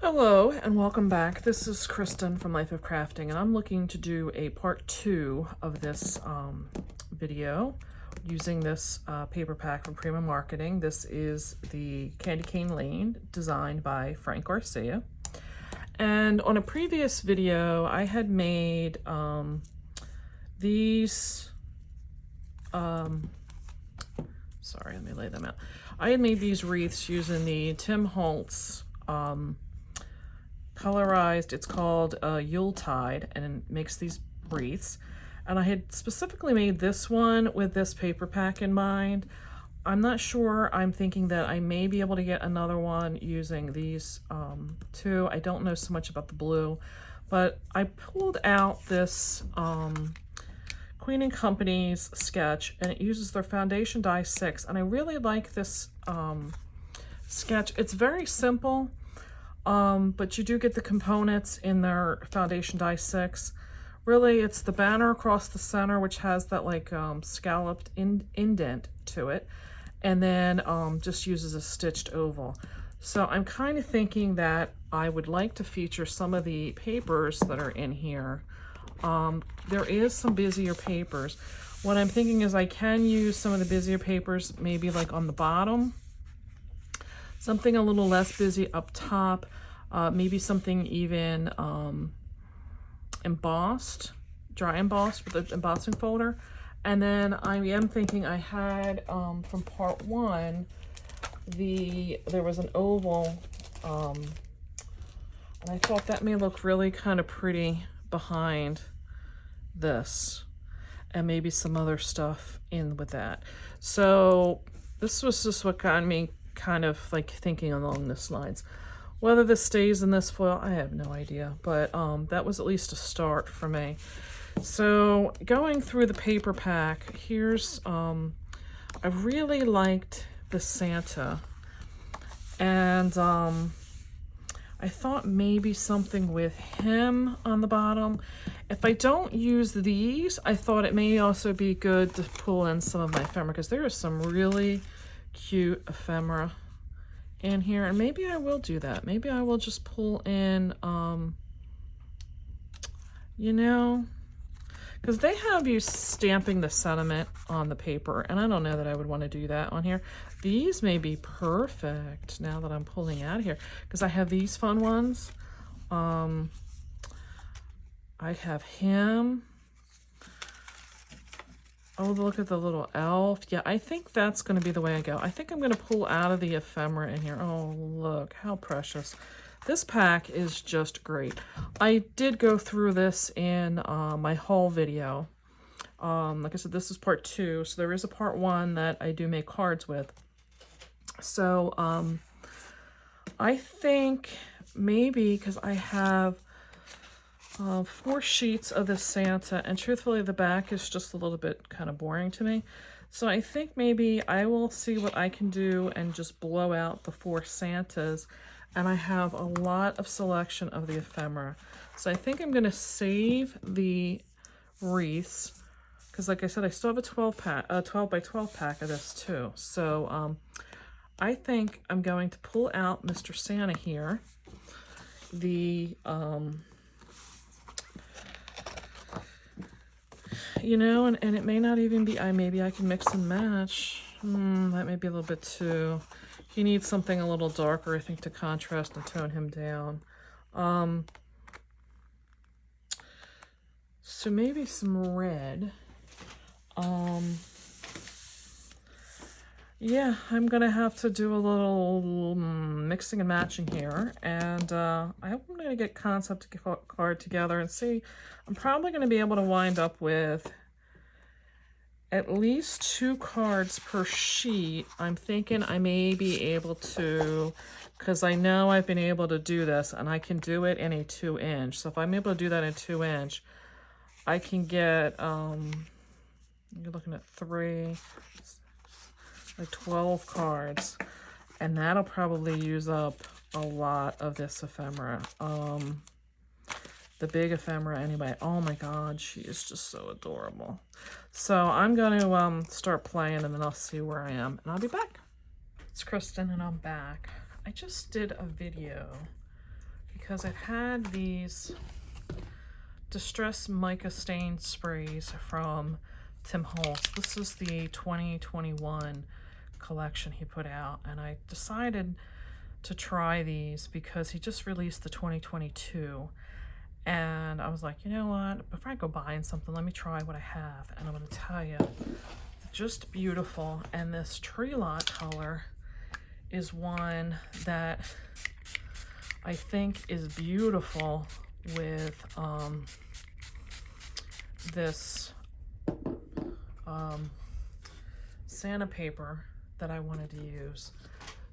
Hello and welcome back. This is Kristen from Life of Crafting, and I'm looking to do a part 2 of this video using this paper pack from Prima Marketing. This is the Candy Cane Lane, designed by Frank Garcia. And on a previous video, I had made these, sorry, let me lay them out. I had made these wreaths using the Tim Holtz colorized, it's called Yuletide, and it makes these wreaths. And I had specifically made this one with this paper pack in mind. I'm not sure. I'm thinking that I may be able to get another one using these two. I don't know so much about the blue, but I pulled out this Queen & Company's sketch, and it uses their foundation die 6, and I really like this sketch. It's very simple. But you do get the components in their foundation die 6. Really, it's the banner across the center, which has that like scalloped indent to it, and then just uses a stitched oval. So I'm kind of thinking that I would like to feature some of the papers that are in here. There is some busier papers. What I'm thinking is I can use some of the busier papers maybe like on the bottom. Something a little less busy up top, maybe something even embossed, dry embossed with an embossing folder. And then I am thinking I had from part 1, there was an oval, and I thought that may look really kind of pretty behind this, and maybe some other stuff in with that. So this was just what got me kind of like thinking along this lines. Whether this stays in this foil, I have no idea, but that was at least a start for me. So going through the paper pack, here's I really liked the Santa, and I thought maybe something with him on the bottom. If I don't use these, I thought it may also be good to pull in some of my ephemera, because there are some really cute ephemera in here, and maybe I will do that. Maybe I will just pull in you know, because they have you stamping the sentiment on the paper, and I don't know that I would want to do that on here. These may be perfect now that I'm pulling out of here, because I have these fun ones. I have him. Oh, look at the little elf. Yeah, I think that's going to be the way I go. I think I'm going to pull out of the ephemera in here. Oh, look, how precious. This pack is just great. I did go through this in my haul video. Like I said, this is part 2, so there is a part 1 that I do make cards with. So I think maybe, because I have 4 sheets of this Santa, and truthfully the back is just a little bit kind of boring to me. So I think maybe I will see what I can do and just blow out the 4 Santas, and I have a lot of selection of the ephemera. So I think I'm going to save the wreaths, because like I said, I still have a 12 by 12 pack of this too. So I think I'm going to pull out Mr. Santa here. The you know, and it may not even be, maybe I can mix and match. That may be a little bit too, he needs something a little darker, I think, to contrast and tone him down. So maybe some red. Yeah, I'm gonna have to do a little mixing and matching here, and I hope I'm gonna get concept card together and see. I'm probably gonna be able to wind up with at least 2 cards per sheet. I'm thinking I may be able to, because I know I've been able to do this, and I can do it in a 2-inch. So if I'm able to do that in 2-inch, I can get, you're looking at 3, like 12 cards, and that'll probably use up a lot of this ephemera. The big ephemera anyway. Oh my god, she is just so adorable. So I'm going to start playing, and then I'll see where I am, and I'll be back. It's Kristen, and I'm back. I just did a video because I've had these Distress Mica Stain sprays from Tim Holtz. This is the 2021 collection he put out, and I decided to try these because he just released the 2022, and I was like, you know what, before I go buying something, let me try what I have. And I'm going to tell you, just beautiful. And this tree lot color is one that I think is beautiful with this Santa paper that I wanted to use.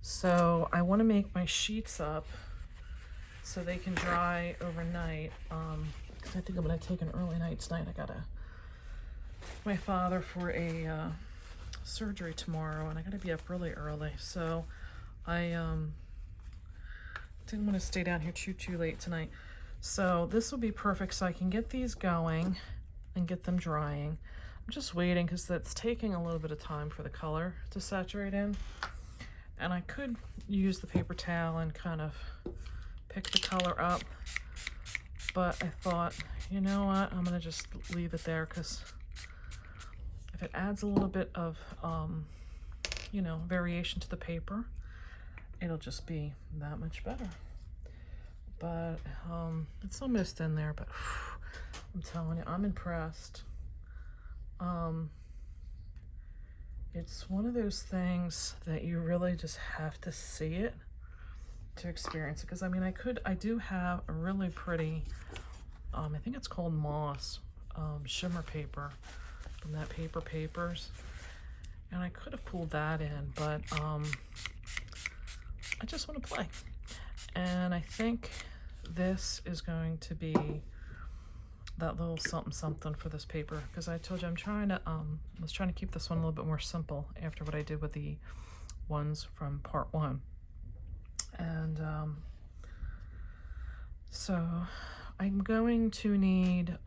So I want to make my sheets up so they can dry overnight. Because I think I'm going to take an early night tonight. I gotta take my father for a surgery tomorrow, and I gotta be up really early. So I didn't want to stay down here too late tonight. So this will be perfect, so I can get these going and get them drying. I'm just waiting because that's taking a little bit of time for the color to saturate in. And I could use the paper towel and kind of pick the color up, but I thought, you know what, I'm gonna just leave it there, because if it adds a little bit of you know, variation to the paper, it'll just be that much better. But it's almost in there, but I'm telling you, I'm impressed. It's one of those things that you really just have to see it to experience it. Because I mean, I do have a really pretty, I think it's called moss, shimmer paper from that Paper Papers, and I could have pulled that in, but I just want to play. And I think this is going to be that little something for this paper, because I told you I'm trying to was trying to keep this one a little bit more simple after what I did with the ones from part 1. And so I'm going to need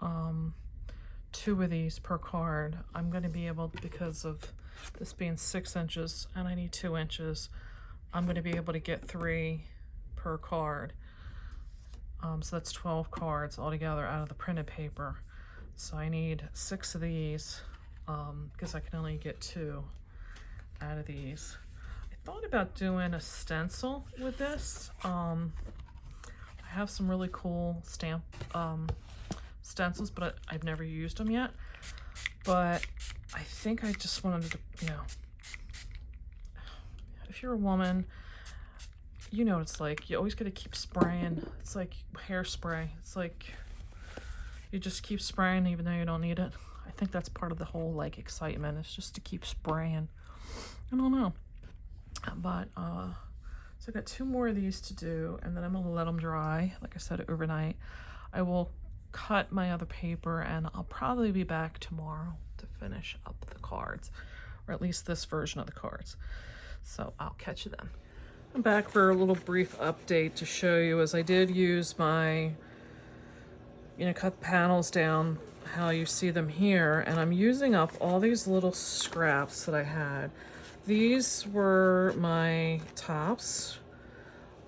2 of these per card. I'm going to be able, because of this being 6 inches and I need 2 inches, I'm going to be able to get 3 per card. So that's 12 cards altogether out of the printed paper. So I need 6 of these because I can only get 2 out of these. I thought about doing a stencil with this. I have some really cool stamp stencils, but I've never used them yet. But I think I just wanted to, you know, if you're a woman, you know what it's like. You always got to keep spraying. It's like hairspray. It's like you just keep spraying even though you don't need it. I think that's part of the whole like excitement. It's just to keep spraying. I don't know. But so I got 2 more of these to do, and then I'm gonna let them dry, like I said, overnight. I will cut my other paper, and I'll probably be back tomorrow to finish up the cards, or at least this version of the cards. So I'll catch you then. I'm back for a little brief update to show you, as I did use my, you know, cut the panels down how you see them here, and I'm using up all these little scraps that I had. These were my tops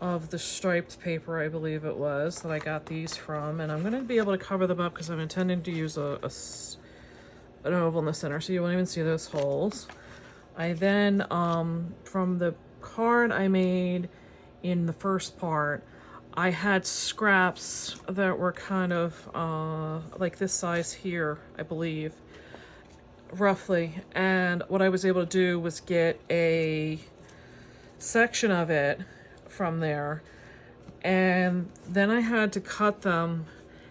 of the striped paper, I believe it was, that I got these from, and I'm going to be able to cover them up because I'm intending to use an oval in the center, so you won't even see those holes. I then, from the card I made in the first part, I had scraps that were kind of like this size here, I believe, roughly, and what I was able to do was get a section of it from there, and then I had to cut them.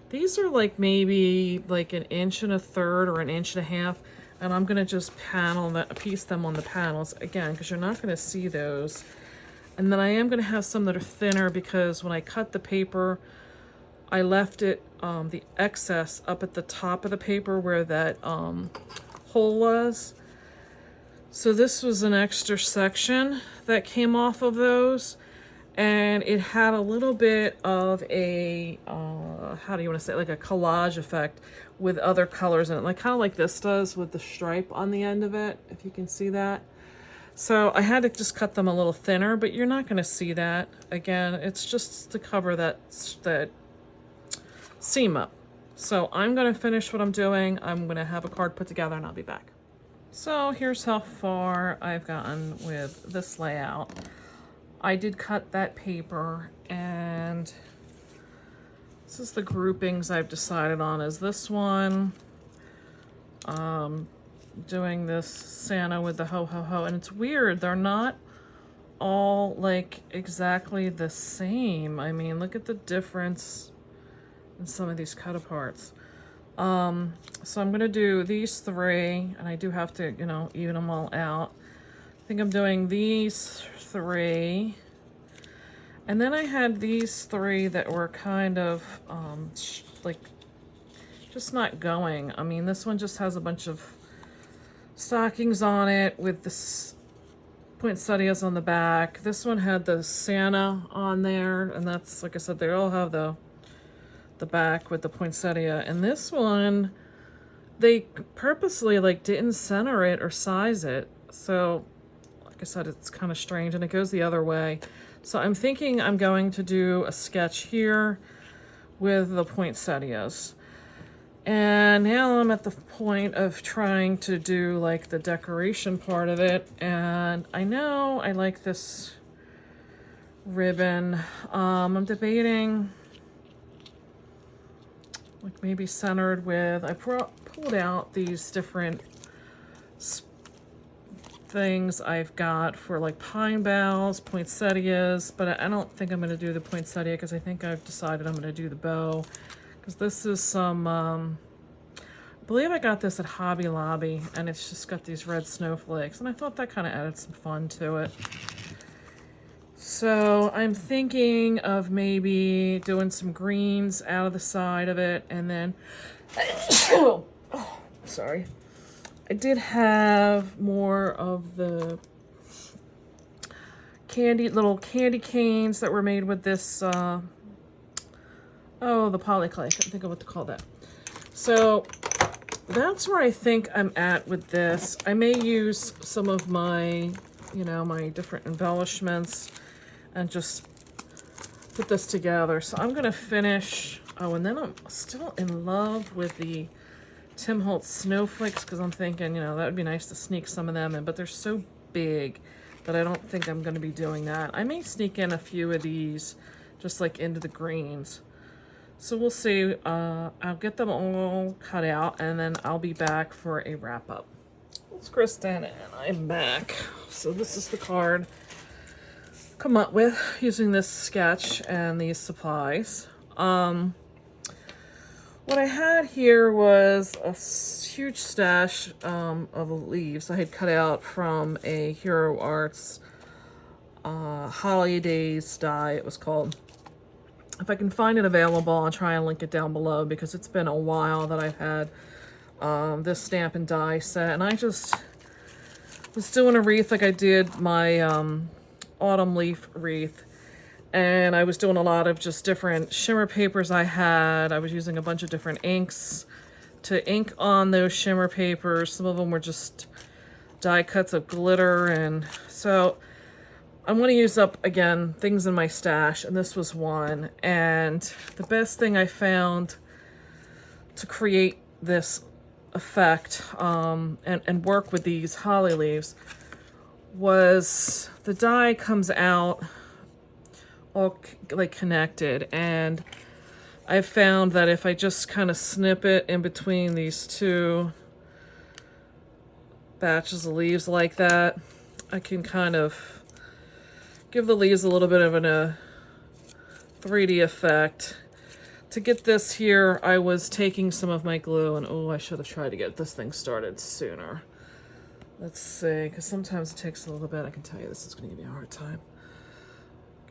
These are like maybe like 1 1/3 or 1.5 inches, and I'm gonna just piece them on the panels again, because you're not gonna see those. And then I am gonna have some that are thinner, because when I cut the paper, I left it the excess up at the top of the paper where that hole was. So this was an extra section that came off of those, and it had a little bit of a how do you want to say it? Like a collage effect with other colors in it, like kind of like this does with the stripe on the end of it, if you can see that. So I had to just cut them a little thinner, but you're not going to see that. Again, it's just to cover that seam up. So I'm going to finish what I'm doing. I'm going to have a card put together and I'll be back. So here's how far I've gotten with this layout. I did cut that paper, and this is the groupings I've decided on. Is this one, doing this Santa with the ho ho ho, and it's weird, they're not all like exactly the same. I mean, look at the difference in some of these cut aparts. So I'm gonna do these three, and I do have to, you know, even them all out. I think I'm doing these three, and then I had these three that were kind of like just not going. I mean, this one just has a bunch of stockings on it with this poinsettias on the back. This one had the Santa on there, and that's, like I said, they all have the back with the poinsettia. And this one, they purposely like didn't center it or size it. So like I said, it's kind of strange, and it goes the other way. So I'm thinking I'm going to do a sketch here with the poinsettias. And now I'm at the point of trying to do like the decoration part of it. And I know I like this ribbon. I'm debating like maybe centered with, I pulled out these different things I've got for like pine boughs, poinsettias, but I don't think I'm going to do the poinsettia because I think I've decided I'm going to do the bow. Because this is some, I believe I got this at Hobby Lobby, and it's just got these red snowflakes, and I thought that kind of added some fun to it. So I'm thinking of maybe doing some greens out of the side of it, and then, oh, sorry. I did have more of the little candy canes that were made with this, oh, the polyclay. I couldn't think of what to call that. So that's where I think I'm at with this. I may use some of my, you know, my different embellishments and just put this together. So I'm gonna finish, oh, and then I'm still in love with the Tim Holtz snowflakes, because I'm thinking, you know, that would be nice to sneak some of them in, but they're so big that I don't think I'm gonna be doing that. I may sneak in a few of these just like into the greens. So we'll see. I'll get them all cut out, and then I'll be back for a wrap up. It's Kristen, and I'm back. So this is the card come up with using this sketch and these supplies. What I had here was a huge stash of leaves I had cut out from a Hero Arts Holidays die, it was called. If I can find it available, I'll try and link it down below, because it's been a while that I've had this stamp and die set. And I just was doing a wreath like I did my autumn leaf wreath. And I was doing a lot of just different shimmer papers I had. I was using a bunch of different inks to ink on those shimmer papers. Some of them were just die cuts of glitter. And so I'm going to use up, again, things in my stash, and this was one. And the best thing I found to create this effect and work with these holly leaves was the die comes out all like connected, and I found that if I just kind of snip it in between these two batches of leaves like that, I can kind of give the leaves a little bit of a 3D effect. To get this here, I was taking some of my glue, and oh, I should have tried to get this thing started sooner. Let's see, because sometimes it takes a little bit. I can tell you this is going to give me a hard time.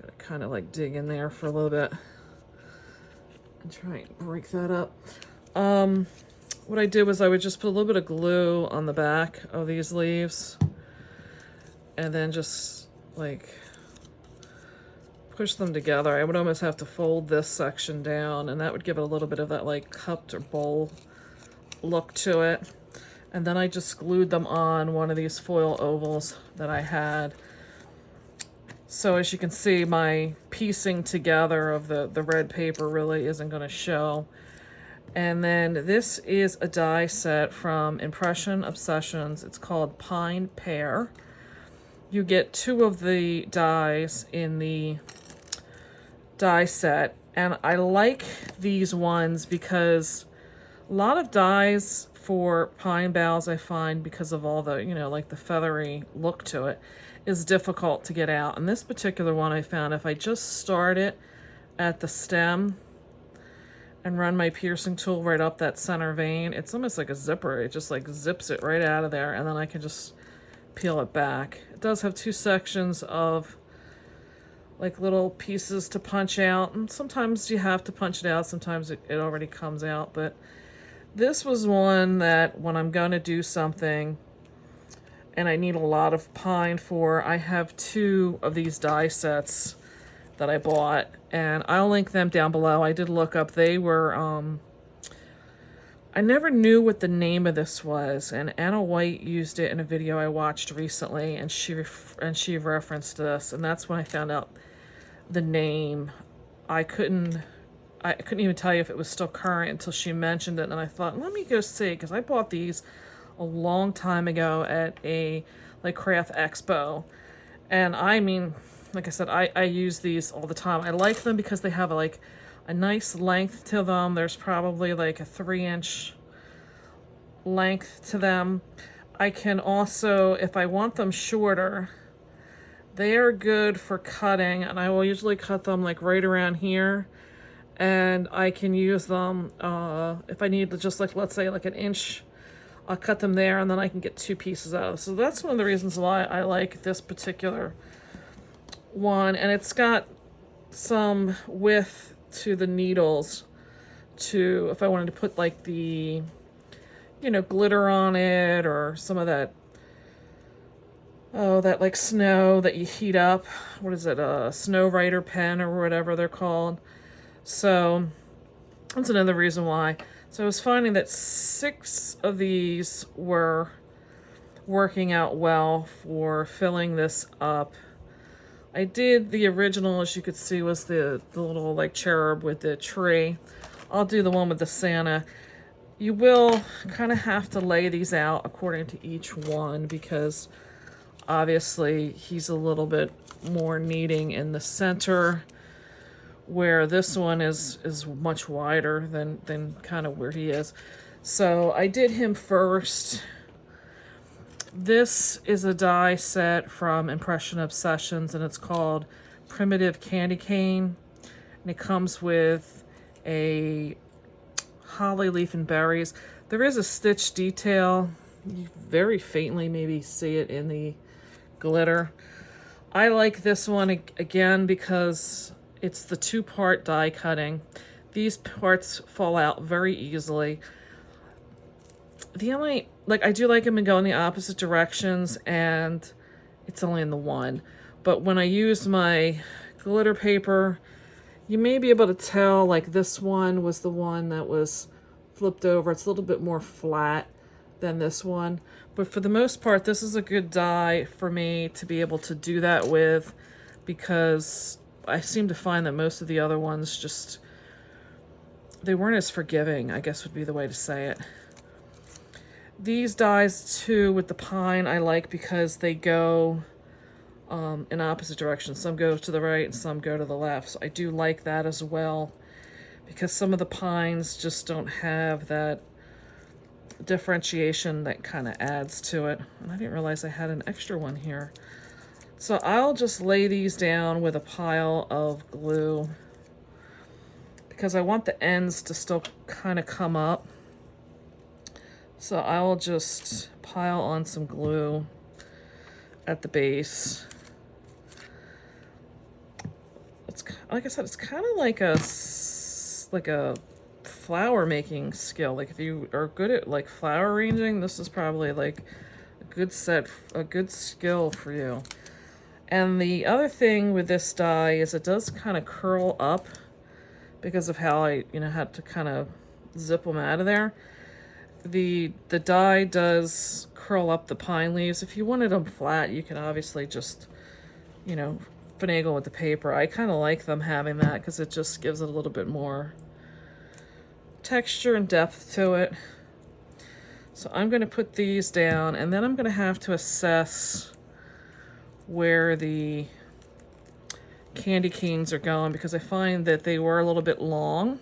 Gotta kind of like dig in there for a little bit and try and break that up. What I did was I would just put a little bit of glue on the back of these leaves, and then just like push them together. I would almost have to fold this section down, and that would give it a little bit of that like cupped or bowl look to it. And then I just glued them on one of these foil ovals that I had. So as you can see, my piecing together of the red paper really isn't going to show. And then this is a die set from Impression Obsessions. It's called Pine Pear. You get 2 of the dies in the die set. And I like these ones because a lot of dies for pine boughs, I find, because of all the, you know, like the feathery look to it, is difficult to get out. And this particular one I found, if I just start it at the stem and run my piercing tool right up that center vein, it's almost like a zipper. It just like zips it right out of there, and then I can just peel it back. It does have 2 sections of like little pieces to punch out, and sometimes you have to punch it out, sometimes it already comes out. But this was one that when I'm going to do something and I need a lot of pine for, I have 2 of these die sets that I bought, and I'll link them down below. I did look up, they were, I never knew what the name of this was, and Anna White used it in a video I watched recently, and she referenced this, and that's when I found out the name. I couldn't even tell you if it was still current until she mentioned it, and I thought, let me go see, because I bought these a long time ago at a like craft expo, and I mean, like I said, I use these all the time. I like them because they have like a nice length to them. There's probably like a 3-inch length to them. I can also, if I want them shorter, they are good for cutting, and I will usually cut them like right around here. And I can use them if I need to, just like, let's say like 1 inch, I'll cut them there, and then I can get 2 pieces out of it. So that's one of the reasons why I like this particular one. And it's got some width to the needles to, if I wanted to put like the, you know, glitter on it, or some of that, oh, that like snow that you heat up. What is it? A snow writer pen or whatever they're called. So that's another reason why. So I was finding that 6 of these were working out well for filling this up. I did the original, as you could see, was the little like cherub with the tree. I'll do the one with the Santa. You will kind of have to lay these out according to each one, because obviously he's a little bit more needing in the center, where this one is much wider than kind of where he is. So I did him first. This is a die set from Impression Obsessions, and it's called Primitive Candy Cane. And it comes with a holly leaf and berries. There is a stitch detail. You very faintly maybe see it in the glitter. I like this one again because it's the 2-part die cutting. These parts fall out very easily. The only, like, I do like them and go in the opposite directions, and it's only in the one. But when I use my glitter paper, you may be able to tell, like, this one was the one that was flipped over. It's a little bit more flat than this one. But for the most part, this is a good die for me to be able to do that with, because I seem to find that most of the other ones just, they weren't as forgiving, I guess would be the way to say it. These dies too with the pine I like because they go in opposite directions. Some go to the right and some go to the left. So I do like that as well, because some of the pines just don't have that differentiation that kind of adds to it. And I didn't realize I had an extra one here. So I'll just lay these down with a pile of glue, because I want the ends to still kind of come up. So I'll just pile on some glue at the base. It's, like I said, it's kind of like a flower making skill. Like if you are good at like flower arranging, this is probably like a good skill for you. And the other thing with this die is it does kind of curl up because of how I, had to kind of zip them out of there. the die does curl up the pine leaves. If you wanted them flat, you can obviously just, you know, finagle with the paper. I kind of like them having that because it just gives it a little bit more texture and depth to it. So I'm going to put these down, and then I'm going to have to assess where the candy canes are going, because I find that they were a little bit long,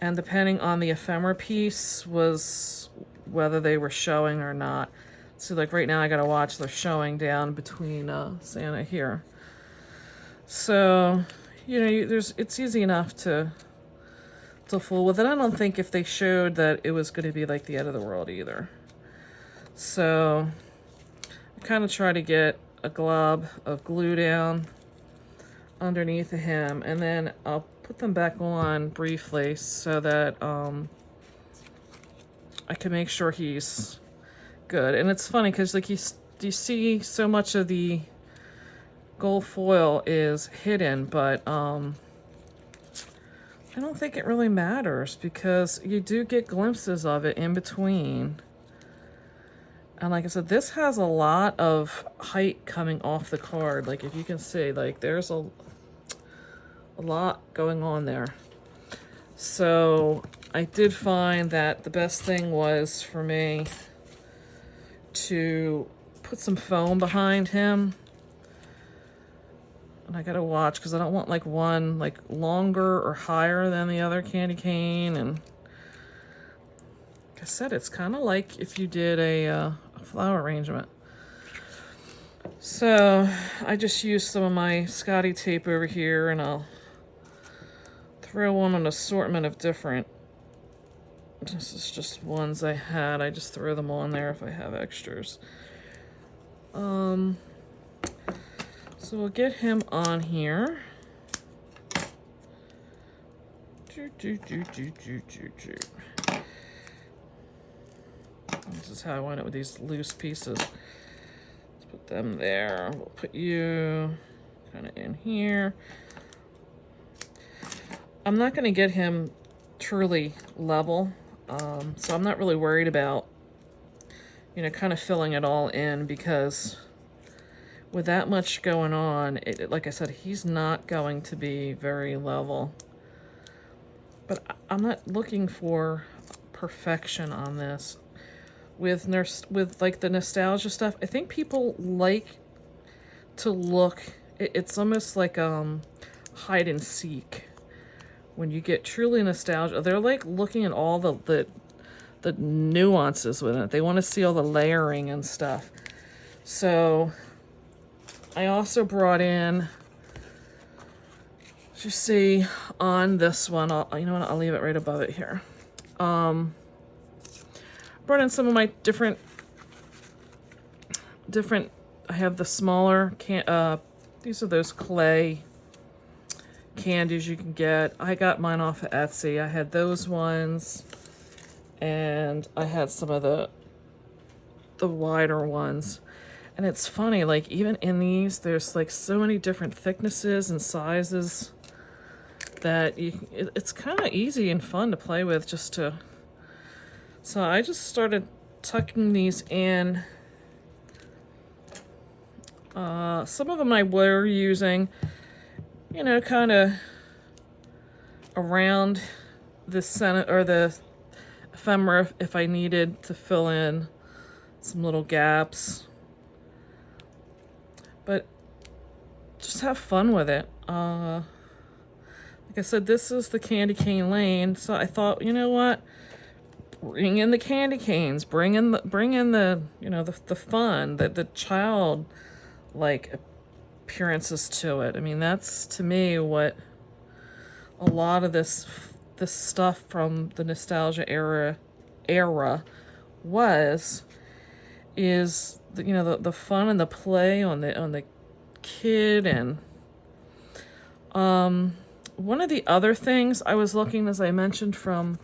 and depending on the ephemera piece was whether they were showing or not. So like right now I gotta watch they're showing down between Santa here. So, you know, it's easy enough to fool with it. I don't think if they showed that it was going to be like the end of the world either. So I kind of try to get a glob of glue down underneath of him, and then I'll put them back on briefly so that I can make sure he's good. And it's funny because like you see so much of the gold foil is hidden, but I don't think it really matters because you do get glimpses of it in between. And like I said, this has a lot of height coming off the card. Like if you can see, like there's a lot going on there. So I did find that the best thing was for me to put some foam behind him. And I gotta watch because I don't want like one like longer or higher than the other candy cane. And like I said, it's kind of like if you did a flower arrangement. So I just used some of my Scotty tape over here, and I'll throw on an assortment of different. This is just ones I had. I just throw them on there if I have extras. So we'll get him on here. This is how I want it with these loose pieces. Let's put them there. We'll put you kind of in here. I'm not going to get him truly level, so I'm not really worried about, you know, kind of filling it all in, because with that much going on, like I said, he's not going to be very level. But I'm not looking for perfection on this. With like the nostalgia stuff, I think people like to look. It's almost like hide and seek. When you get truly nostalgia, they're like looking at all the nuances with it. They want to see all the layering and stuff. So I also brought in, as you see on this one, you know what, I'll leave it right above it here. Brought in some of my different, I have the smaller, these are those clay candies you can get. I got mine off of Etsy. I had those ones, and I had some of the wider ones. And it's funny, like even in these, there's like so many different thicknesses and sizes that it's kind of easy and fun to play with just to. So I just started tucking these in. Some of them I were using, you know, kind of around the center or the ephemera if I needed to fill in some little gaps. But just have fun with it. Like I said, this is the candy cane lane, so I thought, you know what? Bring in the candy canes. Bring in the you know, the fun, the child like appearances to it. I mean, that's to me what a lot of this stuff from the nostalgia era is you know, the fun and the play on the kid. And one of the other things I was looking, as I mentioned, from,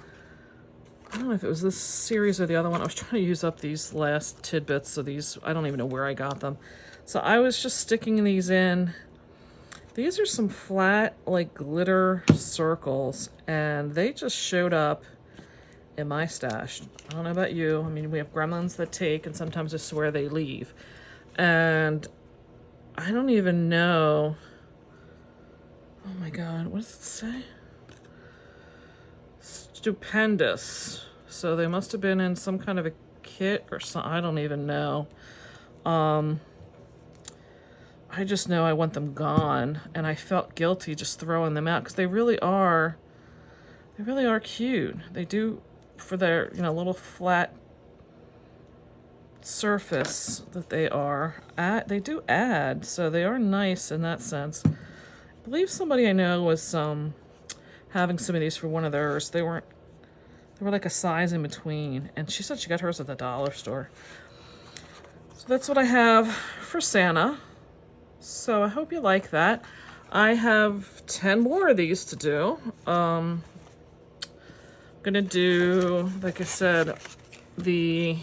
I don't know if it was this series or the other one, I was trying to use up these last tidbits of these. I don't even know where I got them. So I was just sticking these in. These are some flat, like, glitter circles, and they just showed up in my stash. I don't know about you. I mean, we have gremlins that take, and sometimes I swear they leave. And I don't even know. Oh my God, what does it say? Stupendous. So they must have been in some kind of a kit or something. I don't even know. I just know I want them gone, and I felt guilty just throwing them out because they really are cute. They do, for their, you know, little flat surface that they are. They do add, so they are nice in that sense. I believe somebody I know was having some of these for one of theirs. They were like a size in between, and she said she got hers at the dollar store. So that's what I have for Santa. So I hope you like that. I have 10 more of these to do. I'm gonna do, like I said, the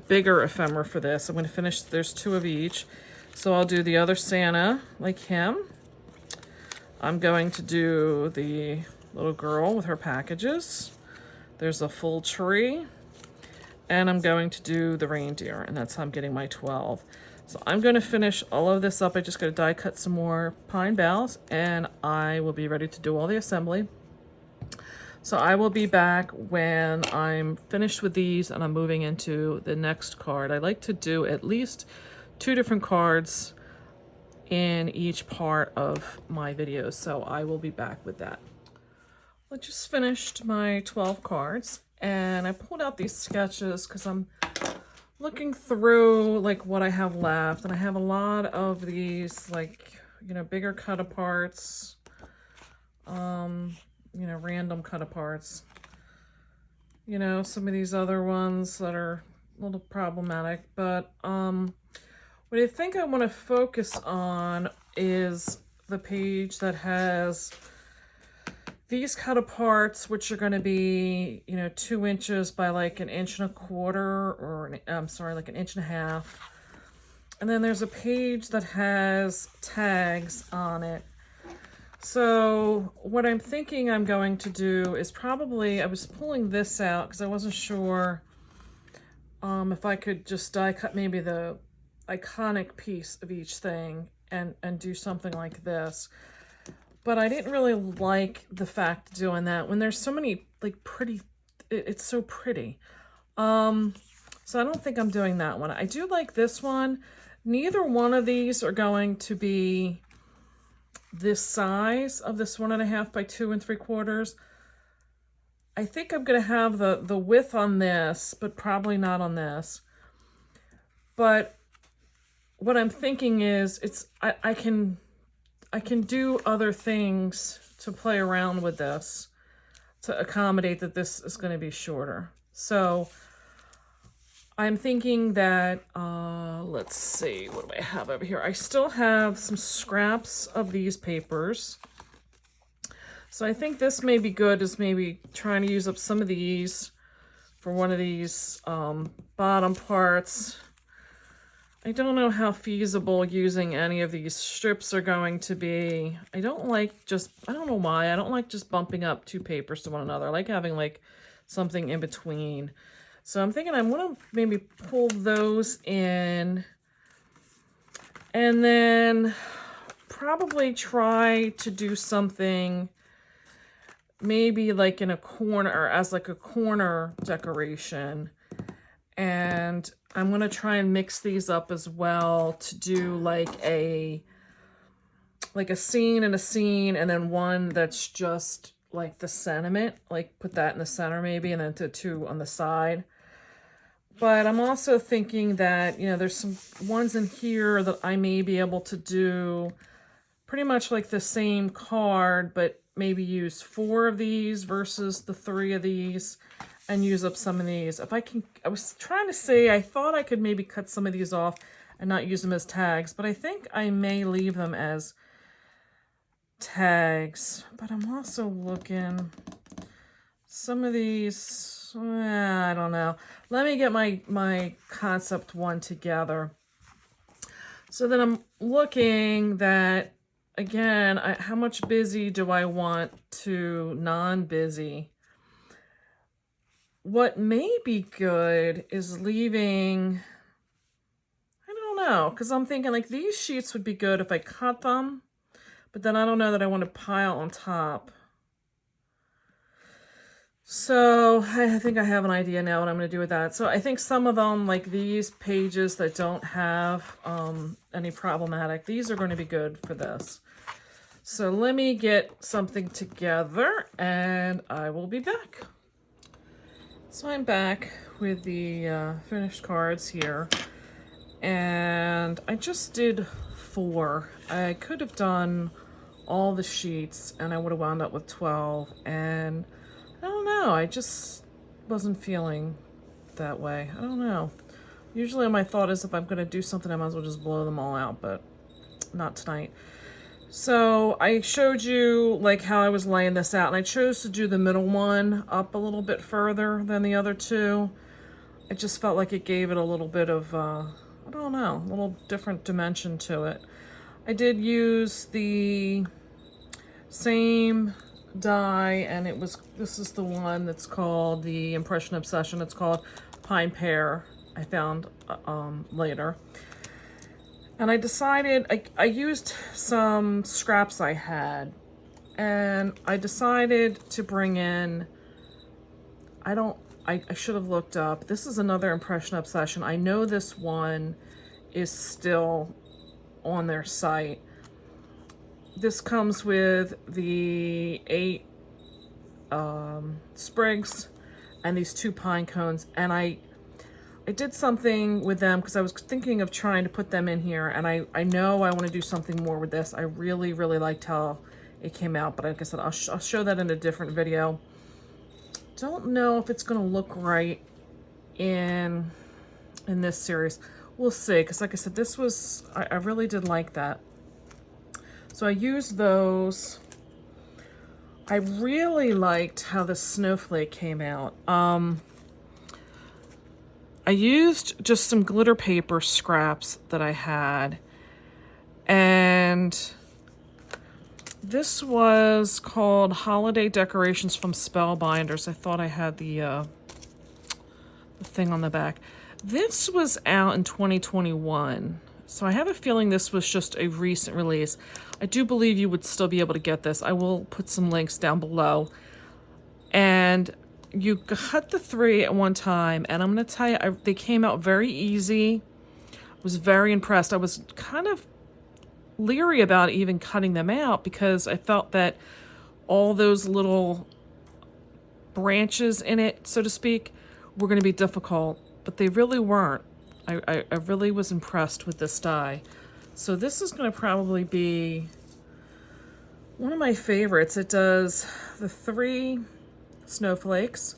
bigger ephemera for this. I'm gonna finish, there's 2 of each. So I'll do the other Santa like him. I'm going to do the little girl with her packages. There's a full tree. And I'm going to do the reindeer, and that's how I'm getting my 12. So I'm going to finish all of this up. I just got to die cut some more pine boughs, and I will be ready to do all the assembly. So I will be back when I'm finished with these and I'm moving into the next card. I like to do at least 2 different cards in each part of my videos, so I will be back with that. I just finished my 12 cards, and I pulled out these sketches because I'm looking through like what I have left, and I have a lot of these, like, you know, bigger cut aparts, you know, random cut aparts, you know, some of these other ones that are a little problematic, but what I think I want to focus on is the page that has these cut aparts, which are going to be, you know, 2 inches by like 1.25 inches, or I'm sorry, like 1.5 inches. And then there's a page that has tags on it. So what I'm thinking I'm going to do is probably, I was pulling this out because I wasn't sure if I could just die cut maybe the iconic piece of each thing and do something like this. But I didn't really like the fact of doing that when there's so many like pretty, it's so pretty. So I don't think I'm doing that one. I do like this one. Neither one of these are going to be this size of this 1.5 by 2 3/4. I think I'm going to have the width on this, but probably not on this. But what I'm thinking is I can do other things to play around with this to accommodate that this is going to be shorter. So I'm thinking that, let's see, what do I have over here? I still have some scraps of these papers. So I think this may be good as maybe trying to use up some of these for one of these bottom parts. I don't know how feasible using any of these strips are going to be. I don't know why, I don't like just bumping up 2 papers to one another. I like having like something in between. So I'm thinking I'm going to maybe pull those in and then probably try to do something maybe like in a corner, or as like a corner decoration. And I'm going to try and mix these up as well to do like a scene and a scene, and then one that's just like the sentiment, like put that in the center maybe, and then the 2 on the side. But I'm also thinking that, you know, there's some ones in here that I may be able to do pretty much like the same card, but maybe use 4 of these versus the 3 of these, and use up some of these. If I can, I was trying to say, I thought I could maybe cut some of these off and not use them as tags, but I think I may leave them as tags. But I'm also looking, some of these, I don't know. Let me get my concept one together. So then I'm looking that, again, how much busy do I want to non-busy? what may be good is leaving, I don't know, because I'm thinking like these sheets would be good if I cut them, but then I don't know that I want to pile on top. So I think I have an idea now what I'm going to do with that. So I think some of them, like these pages that don't have any problematic, these are going to be good for this. So let me get something together and I will be back. So I'm back with the finished cards here, and I just did 4. I could have done all the sheets and I would have wound up with 12, and I don't know, I just wasn't feeling that way. I don't know. Usually my thought is if I'm going to do something, I might as well just blow them all out, but not tonight. So I showed you like how I was laying this out, and I chose to do the middle one up a little bit further than the other two. It just felt like it gave it a little bit of, I don't know, a little different dimension to it. I did use the same die, and this is the one that's called the Impression Obsession. It's called Pine Pear, I found later. And I decided, I used some scraps I had, and I decided to bring in, I should have looked up, this is another Impression Obsession. I know this one is still on their site. This comes with the 8 sprigs and these 2 pine cones, and I did something with them because I was thinking of trying to put them in here, and I know I want to do something more with this. I really, really liked how it came out, but like I said, I'll show that in a different video. Don't know if it's going to look right in this series. We'll see, because like I said, this was, I really did like that. So I used those. I really liked how the snowflake came out. I used just some glitter paper scraps that I had, and this was called Holiday Decorations from Spellbinders. I thought I had the thing on the back. This was out in 2021, so I have a feeling this was just a recent release. I do believe you would still be able to get this. I will put some links down below. And you cut the 3 at one time, and I'm going to tell you, they came out very easy. I was very impressed. I was kind of leery about even cutting them out because I felt that all those little branches in it, so to speak, were going to be difficult, but they really weren't. I really was impressed with this die. So this is going to probably be one of my favorites. It does the 3 snowflakes,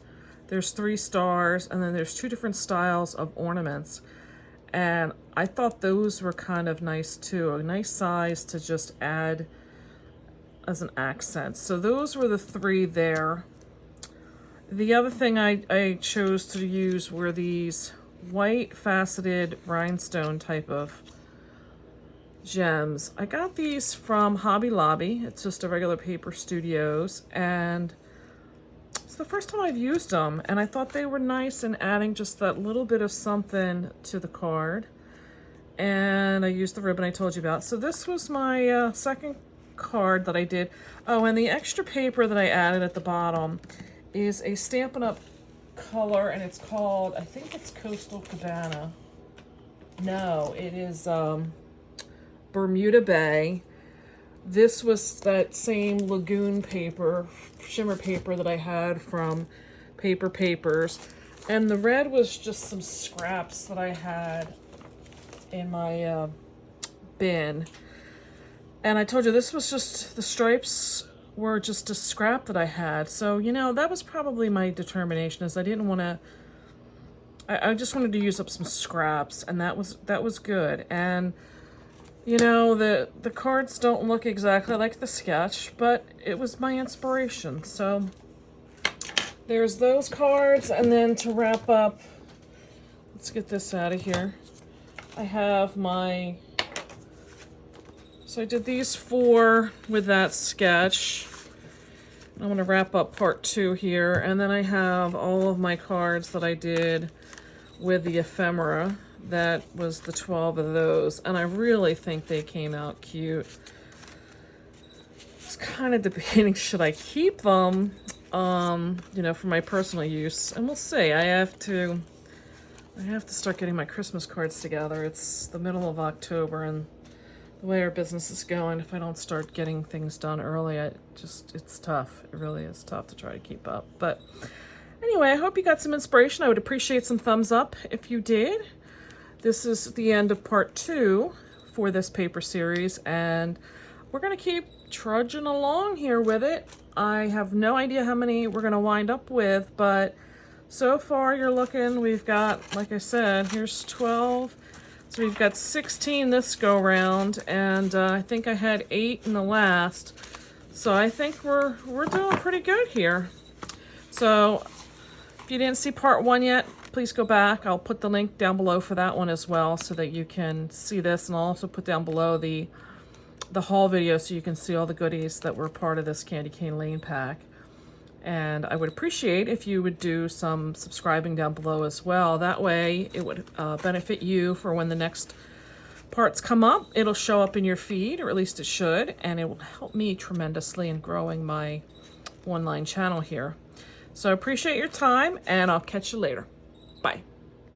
there's 3 stars, and then there's 2 different styles of ornaments, and I thought those were kind of nice too, a nice size to just add as an accent. So those were the 3 there. The other thing I chose to use were these white faceted rhinestone type of gems. I got these from Hobby Lobby. It's just a regular Paper Studios, and it's the first time I've used them, and I thought they were nice in adding just that little bit of something to the card. And I used the ribbon I told you about. So this was my second card that I did. Oh, and the extra paper that I added at the bottom is a Stampin' Up! Color, and it's called, I think it's Coastal Cabana. No, it is Bermuda Bay. This was that same lagoon paper, shimmer paper that I had from Paper Papers. And the red was just some scraps that I had in my bin. And I told you this was just, the stripes were just a scrap that I had. So, you know, that was probably my determination, is I didn't want to, I just wanted to use up some scraps, and that was good. And you know, the cards don't look exactly like the sketch, but it was my inspiration. So there's those cards, and then to wrap up, let's get this out of here. I have my, so I did these 4 with that sketch. I'm going to wrap up part 2 here, and then I have all of my cards that I did with the ephemera. That was the 12 of those, and I really think they came out cute. It's kind of debating, should I keep them, you know, for my personal use, and we'll see. I have to start getting my Christmas cards together. It's the middle of October, and the way our business is going, if I don't start getting things done early, it's tough. It really is tough to try to keep up. But anyway, I hope you got some inspiration. I would appreciate some thumbs up if you did. This is the end of part 2 for this paper series, and we're going to keep trudging along here with it. I have no idea how many we're going to wind up with, but so far you're looking, we've got, like I said, here's 12. So we've got 16 this go round, and I think I had 8 in the last. So I think we're doing pretty good here. So if you didn't see part 1 yet, please go back. I'll put the link down below for that one as well, so that you can see this, and I'll also put down below the haul video so you can see all the goodies that were part of this Candy Cane Lane pack. And I would appreciate if you would do some subscribing down below as well. That way it would benefit you for when the next parts come up. It'll show up in your feed, or at least it should, and it will help me tremendously in growing my one-line channel here. So I appreciate your time, and I'll catch you later. Bye.